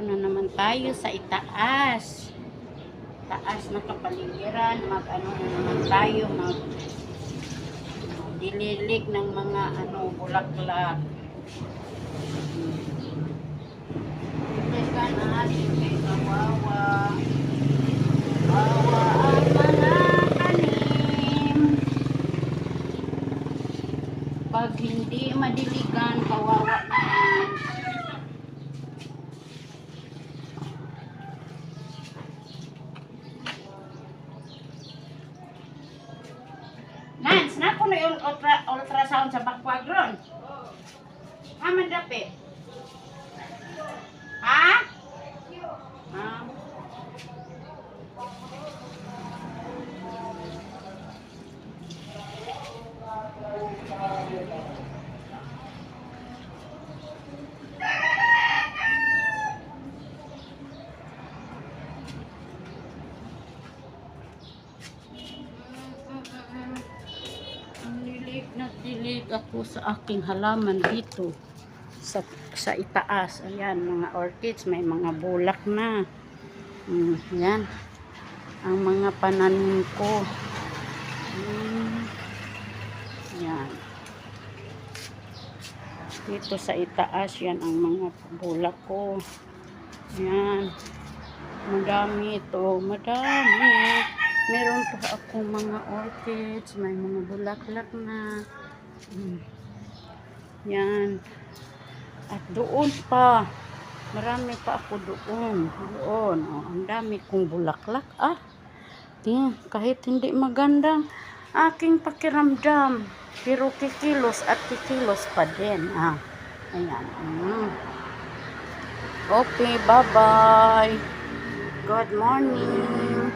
na naman tayo sa itaas. Taas na kapaligiran. Mag-ano na naman tayo. Dililig ng mga bulaklak. Teka na, kay kawawa. Kawawa ang mga tanim. Pag hindi madiligan, kawawa naman. Nance, na ko na yung ultrasound sa bakwagron. Haman dapit. Ha? Ah. Dilig ako sa aking halaman dito sa itaas. Ayan, mga orchids, may mga bulak na. Yan ang mga pananim ko. Yan dito sa itaas, yan ang mga bulak ko. Yan, madami ito, madami. Meron pa akong mga orchids, may mga bulaklak na. Yan. At doon pa, marami pa ako doon. Oh, ang dami kong bulaklak. Yan, kahit hindi magandang aking pakiramdam, pero kikilos at kikilos pa din. Ayan. Okay, bye-bye. Good morning.